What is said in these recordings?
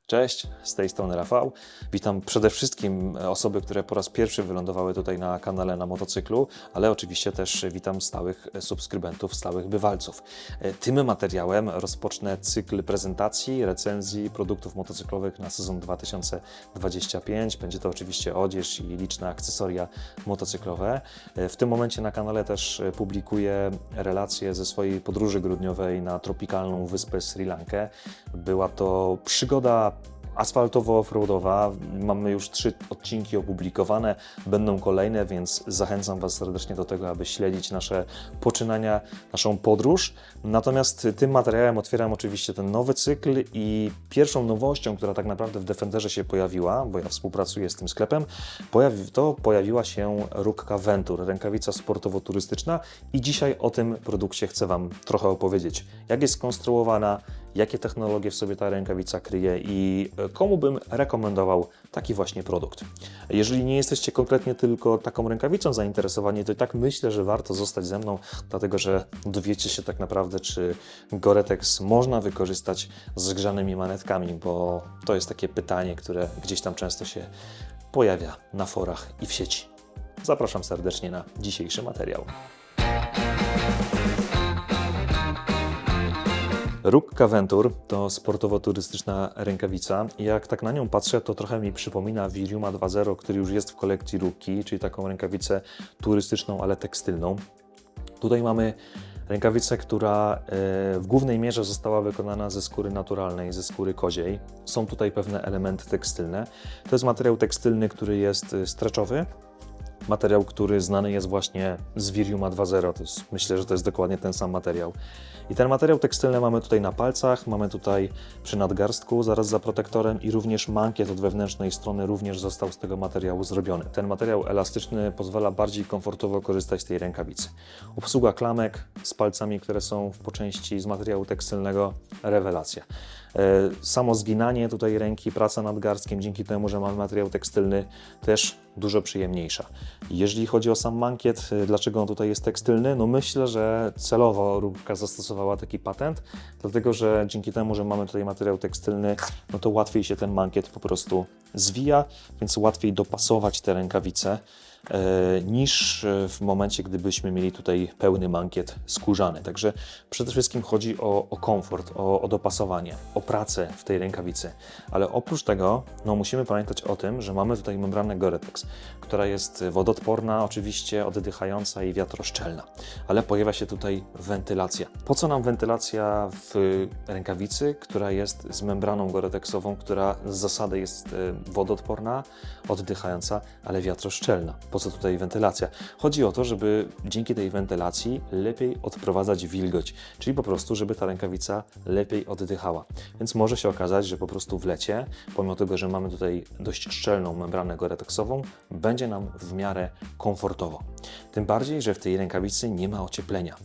Cześć, z tej strony Rafał. Witam przede wszystkim osoby, które po raz pierwszy wylądowały tutaj na kanale na motocyklu, ale oczywiście też witam stałych subskrybentów, stałych bywalców. Tym materiałem rozpocznę cykl prezentacji, recenzji produktów motocyklowych na sezon 2025. Będzie to oczywiście odzież i liczne akcesoria motocyklowe. W tym momencie na kanale też publikuję relacje ze swojej podróży grudniowej na tropikalną wyspę Sri Lankę. Była to przygoda asfaltowo-offroadowa. Mamy już 3 odcinki opublikowane, będą kolejne, więc zachęcam Was serdecznie do tego, aby śledzić nasze poczynania, naszą podróż. Natomiast tym materiałem otwieram oczywiście ten nowy cykl i pierwszą nowością, która tak naprawdę w Defenderze się pojawiła, bo ja współpracuję z tym sklepem, pojawiła się Rukka Venture, rękawica sportowo-turystyczna i dzisiaj o tym produkcie chcę Wam trochę opowiedzieć. Jak jest skonstruowana, jakie technologie w sobie ta rękawica kryje i komu bym rekomendował taki właśnie produkt. Jeżeli nie jesteście konkretnie tylko taką rękawicą zainteresowani, to i tak myślę, że warto zostać ze mną, dlatego że dowiecie się tak naprawdę, czy Gore-Tex można wykorzystać z grzanymi manetkami, bo to jest takie pytanie, które gdzieś tam często się pojawia na forach i w sieci. Zapraszam serdecznie na dzisiejszy materiał. Rukka Venture to sportowo-turystyczna rękawica i jak tak na nią patrzę, to trochę mi przypomina Viriuma 2.0, który już jest w kolekcji Rukki, czyli taką rękawicę turystyczną, ale tekstylną. Tutaj mamy rękawicę, która w głównej mierze została wykonana ze skóry naturalnej, ze skóry koziej. Są tutaj pewne elementy tekstylne. To jest materiał tekstylny, który jest stretchowy. Materiał, który znany jest właśnie z Viriuma 2.0, myślę, że to jest dokładnie ten sam materiał. I ten materiał tekstylny mamy tutaj na palcach, mamy tutaj przy nadgarstku, zaraz za protektorem i również mankiet od wewnętrznej strony również został z tego materiału zrobiony. Ten materiał elastyczny pozwala bardziej komfortowo korzystać z tej rękawicy. Obsługa klamek z palcami, które są po części z materiału tekstylnego, rewelacja. Samo zginanie tutaj ręki, praca nad garstkiem, dzięki temu, że mamy materiał tekstylny, też dużo przyjemniejsza. Jeżeli chodzi o sam mankiet, dlaczego on tutaj jest tekstylny? No myślę, że celowo Rukka zastosowała taki patent, dlatego że dzięki temu, że mamy tutaj materiał tekstylny, no to łatwiej się ten mankiet po prostu zwija, więc łatwiej dopasować te rękawice niż w momencie, gdybyśmy mieli tutaj pełny mankiet skórzany. Także przede wszystkim chodzi o komfort, o dopasowanie, o pracę w tej rękawicy. Ale oprócz tego no, musimy pamiętać o tym, że mamy tutaj membranę Gore-Tex, która jest wodoodporna, oczywiście oddychająca i wiatroszczelna. Ale pojawia się tutaj wentylacja. Po co nam wentylacja w rękawicy, która jest z membraną Gore-Texową, która z zasady jest wodoodporna, oddychająca, ale wiatroszczelna? Po co tutaj wentylacja? Chodzi o to, żeby dzięki tej wentylacji lepiej odprowadzać wilgoć, czyli po prostu, żeby ta rękawica lepiej oddychała. Więc może się okazać, że po prostu w lecie, pomimo tego, że mamy tutaj dość szczelną membranę Gore-Texową, będzie nam w miarę komfortowo. Tym bardziej, że w tej rękawicy nie ma ocieplenia.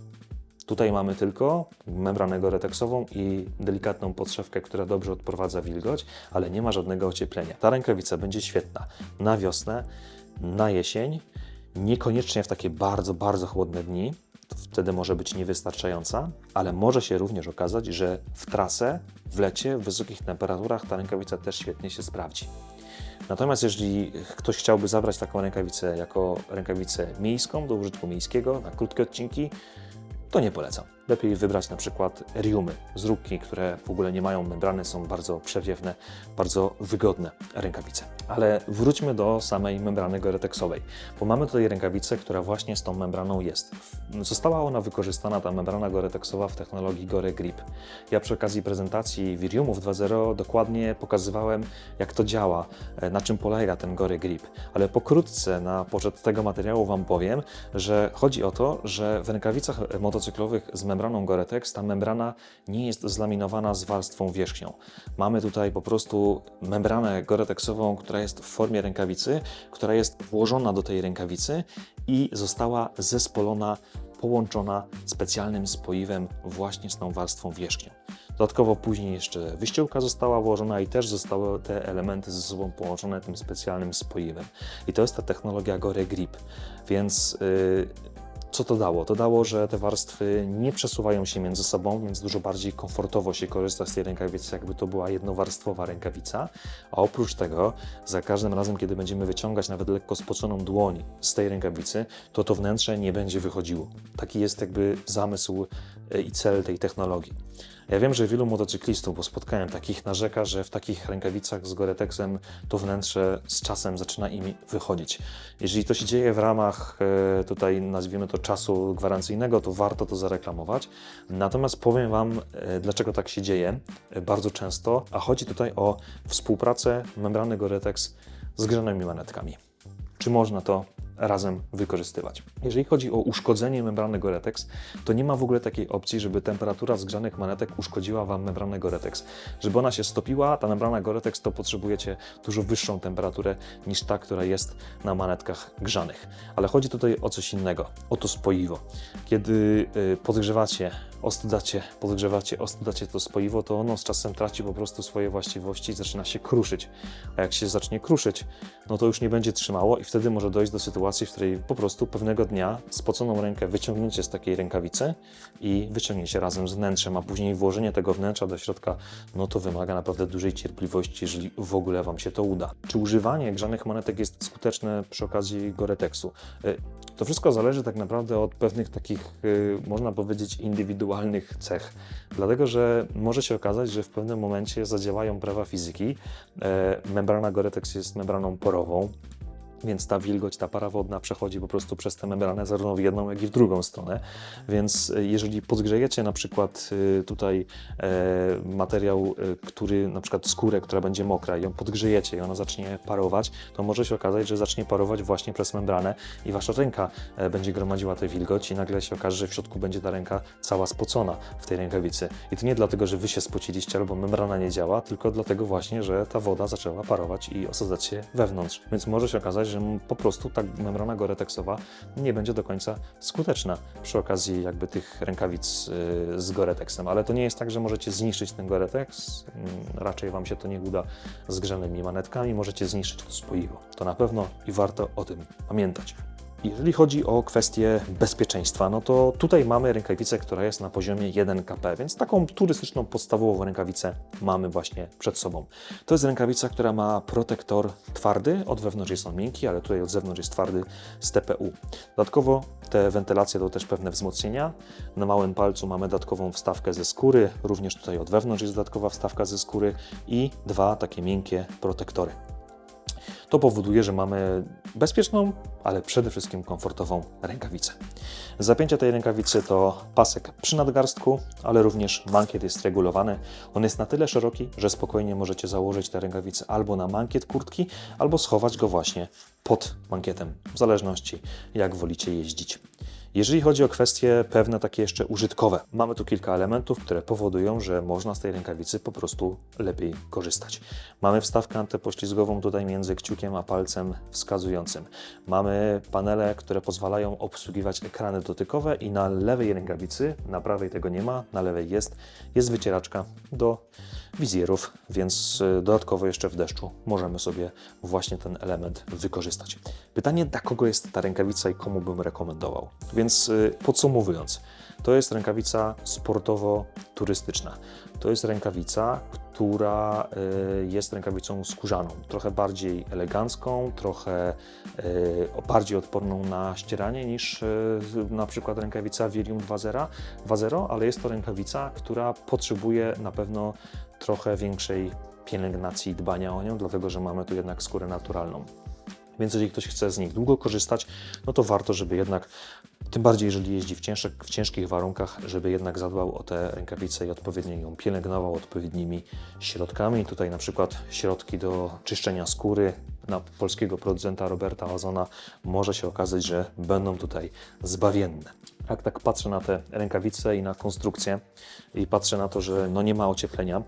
Tutaj mamy tylko membranę Gore-Texową i delikatną podszewkę, która dobrze odprowadza wilgoć, ale nie ma żadnego ocieplenia. Ta rękawica będzie świetna na wiosnę, na jesień, niekoniecznie w takie bardzo, bardzo chłodne dni, wtedy może być niewystarczająca, ale może się również okazać, że w trasę, w lecie, w wysokich temperaturach ta rękawica też świetnie się sprawdzi. Natomiast jeżeli ktoś chciałby zabrać taką rękawicę jako rękawicę miejską, do użytku miejskiego, na krótkie odcinki, to nie polecam. Lepiej wybrać na przykład Riumy z Rukki, które w ogóle nie mają membrany, są bardzo przewiewne, bardzo wygodne rękawice. Ale wróćmy do samej membrany Gore-Texowej, bo mamy tutaj rękawicę, która właśnie z tą membraną jest. Została ona wykorzystana, ta membrana Gore-Texowa, w technologii Gore Grip. Ja przy okazji prezentacji Viriumów 2.0 dokładnie pokazywałem, jak to działa, na czym polega ten Gore Grip. Ale pokrótce na poczet tego materiału Wam powiem, że chodzi o to, że w rękawicach motocyklowych z membraną Gore-Tex ta membrana nie jest zlaminowana z warstwą wierzchnią. Mamy tutaj po prostu membranę Gore-Texową, która jest w formie rękawicy, która jest włożona do tej rękawicy i została zespolona, połączona specjalnym spoiwem właśnie z tą warstwą wierzchnią. Dodatkowo później jeszcze wyściółka została włożona i też zostały te elementy ze sobą połączone tym specjalnym spoiwem. I to jest ta technologia Gore Grip, więc Co to dało? To dało, że te warstwy nie przesuwają się między sobą, więc dużo bardziej komfortowo się korzysta z tej rękawicy, jakby to była jednowarstwowa rękawica. A oprócz tego, za każdym razem, kiedy będziemy wyciągać nawet lekko spoconą dłoń z tej rękawicy, to wnętrze nie będzie wychodziło. Taki jest jakby zamysł i cel tej technologii. Ja wiem, że wielu motocyklistów, bo spotkałem takich, narzeka, że w takich rękawicach z Gore-Texem to wnętrze z czasem zaczyna im wychodzić. Jeżeli to się dzieje w ramach tutaj, nazwijmy to, czasu gwarancyjnego, to warto to zareklamować. Natomiast powiem Wam, dlaczego tak się dzieje bardzo często, a chodzi tutaj o współpracę membrany Gore-Tex z grzanymi manetkami. Czy można to razem wykorzystywać? Jeżeli chodzi o uszkodzenie membrany Gore-Tex, to nie ma w ogóle takiej opcji, żeby temperatura zgrzanych manetek uszkodziła Wam membranę Gore-Tex. Żeby ona się stopiła, ta membrana Gore-Tex, to potrzebujecie dużo wyższą temperaturę niż ta, która jest na manetkach grzanych. Ale chodzi tutaj o coś innego, o to spoiwo. Kiedy podgrzewacie, ostudzacie to spoiwo, to ono z czasem traci po prostu swoje właściwości i zaczyna się kruszyć. A jak się zacznie kruszyć, no to już nie będzie trzymało i wtedy może dojść do sytuacji, w której po prostu pewnego dnia spoconą rękę wyciągniecie z takiej rękawicy i wyciągniecie razem z wnętrzem, a później włożenie tego wnętrza do środka, no to wymaga naprawdę dużej cierpliwości, jeżeli w ogóle Wam się to uda. Czy używanie grzanych manetek jest skuteczne przy okazji Gore-Texu? To wszystko zależy tak naprawdę od pewnych takich, można powiedzieć, indywidualnych cech. Dlatego, że może się okazać, że w pewnym momencie zadziałają prawa fizyki. Membrana Gore-Tex jest membraną porową, więc ta wilgoć, ta para wodna przechodzi po prostu przez tę membranę zarówno w jedną, jak i w drugą stronę. Więc jeżeli podgrzejecie na przykład tutaj materiał, który, na przykład skórę, która będzie mokra, i ją podgrzejecie i ona zacznie parować, to może się okazać, że zacznie parować właśnie przez membranę i Wasza ręka będzie gromadziła tę wilgoć i nagle się okaże, że w środku będzie ta ręka cała spocona w tej rękawicy. I to nie dlatego, że Wy się spociliście albo membrana nie działa, tylko dlatego właśnie, że ta woda zaczęła parować i osadzać się wewnątrz. Więc może się okazać, że po prostu ta membrana Gore-Texowa nie będzie do końca skuteczna przy okazji jakby tych rękawic z Gore-Texem. Ale to nie jest tak, że możecie zniszczyć ten Gore-Tex. Raczej Wam się to nie uda z grzanymi manetkami. Możecie zniszczyć to spoiwo. To na pewno i warto o tym pamiętać. Jeżeli chodzi o kwestię bezpieczeństwa, no to tutaj mamy rękawicę, która jest na poziomie 1 kp, więc taką turystyczną, podstawową rękawicę mamy właśnie przed sobą. To jest rękawica, która ma protektor twardy, od wewnątrz jest on miękki, ale tutaj od zewnątrz jest twardy z TPU. Dodatkowo te wentylacje to też pewne wzmocnienia. Na małym palcu mamy dodatkową wstawkę ze skóry, również tutaj od wewnątrz jest dodatkowa wstawka ze skóry i dwa takie miękkie protektory. To powoduje, że mamy bezpieczną, ale przede wszystkim komfortową rękawicę. Zapięcie tej rękawicy to pasek przy nadgarstku, ale również mankiet jest regulowany. On jest na tyle szeroki, że spokojnie możecie założyć tę rękawicę albo na mankiet kurtki, albo schować go właśnie pod mankietem, w zależności jak wolicie jeździć. Jeżeli chodzi o kwestie pewne takie jeszcze użytkowe, mamy tu kilka elementów, które powodują, że można z tej rękawicy po prostu lepiej korzystać. Mamy wstawkę antypoślizgową tutaj między kciukiem a palcem wskazującym. Mamy panele, które pozwalają obsługiwać ekrany dotykowe i na lewej rękawicy, na prawej tego nie ma, na lewej jest wycieraczka do wizjerów, więc dodatkowo jeszcze w deszczu możemy sobie właśnie ten element wykorzystać. Pytanie, dla kogo jest ta rękawica i komu bym rekomendował? Więc podsumowując, to jest rękawica sportowo-turystyczna. To jest rękawica, która jest rękawicą skórzaną, trochę bardziej elegancką, trochę bardziej odporną na ścieranie niż na przykład rękawica Virium 2.0, ale jest to rękawica, która potrzebuje na pewno trochę większej pielęgnacji i dbania o nią, dlatego że mamy tu jednak skórę naturalną. Więc jeżeli ktoś chce z nich długo korzystać, no to warto, żeby jednak, tym bardziej jeżeli jeździ w ciężkich warunkach, żeby jednak zadbał o tę rękawicę i odpowiednio ją pielęgnował odpowiednimi środkami. Tutaj na przykład środki do czyszczenia skóry na polskiego producenta Roberta Ozona może się okazać, że będą tutaj zbawienne. Jak tak patrzę na te rękawice i na konstrukcję i patrzę na to, że no nie ma ocieplenia,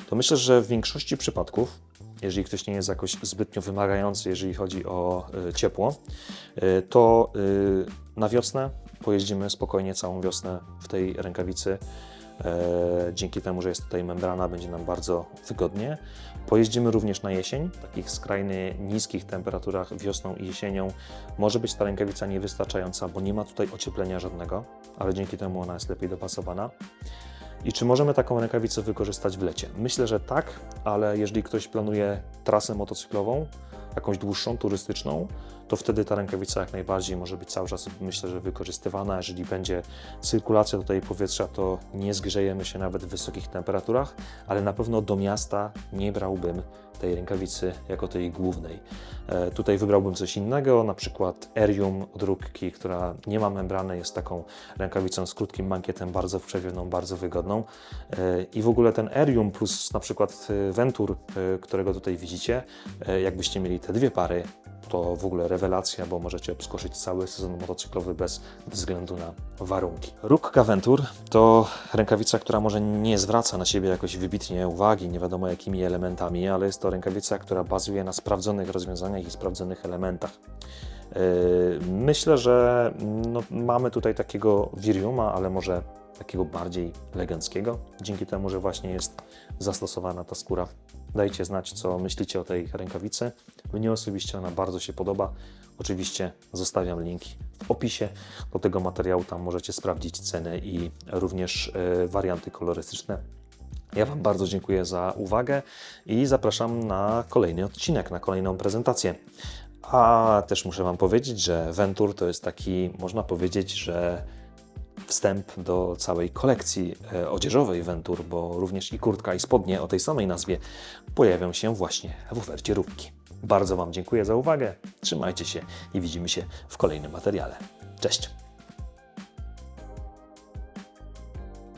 to myślę, że w większości przypadków, jeżeli ktoś nie jest jakoś zbytnio wymagający, jeżeli chodzi o ciepło, to na wiosnę pojeździmy spokojnie całą wiosnę w tej rękawicy Dzięki temu, że jest tutaj membrana, będzie nam bardzo wygodnie. Pojeździmy również na jesień, w takich skrajnie niskich temperaturach wiosną i jesienią. Może być ta rękawica niewystarczająca, bo nie ma tutaj ocieplenia żadnego, ale dzięki temu ona jest lepiej dopasowana. I czy możemy taką rękawicę wykorzystać w lecie? Myślę, że tak, ale jeżeli ktoś planuje trasę motocyklową, jakąś dłuższą, turystyczną, to wtedy ta rękawica jak najbardziej może być cały czas, myślę, że wykorzystywana. Jeżeli będzie cyrkulacja tutaj powietrza, to nie zgrzejemy się nawet w wysokich temperaturach, ale na pewno do miasta nie brałbym tej rękawicy jako tej głównej. Tutaj wybrałbym coś innego, na przykład Erium od Rukki, która nie ma membrany, jest taką rękawicą z krótkim mankietem, bardzo przewieną, bardzo wygodną. I w ogóle ten Erium plus na przykład Ventur, którego tutaj widzicie, jakbyście mieli te dwie pary, to w ogóle rewelacja, bo możecie obskoczyć cały sezon motocyklowy bez względu na warunki. Rukka Ventur to rękawica, która może nie zwraca na siebie jakoś wybitnie uwagi, nie wiadomo jakimi elementami, ale jest to rękawica, która bazuje na sprawdzonych rozwiązaniach i sprawdzonych elementach. Myślę, że mamy tutaj takiego Viriuma, ale może takiego bardziej eleganckiego, dzięki temu, że właśnie jest zastosowana ta skóra. Dajcie znać, co myślicie o tej rękawicy. Mnie osobiście ona bardzo się podoba. Oczywiście zostawiam linki w opisie do tego materiału, tam możecie sprawdzić ceny i również warianty kolorystyczne. Ja Wam bardzo dziękuję za uwagę i zapraszam na kolejny odcinek, na kolejną prezentację. A też muszę Wam powiedzieć, że Ventur to jest taki, można powiedzieć, że wstęp do całej kolekcji odzieżowej Ventur, bo również i kurtka, i spodnie o tej samej nazwie pojawią się właśnie w ofercie Rukki. Bardzo Wam dziękuję za uwagę, trzymajcie się i widzimy się w kolejnym materiale. Cześć!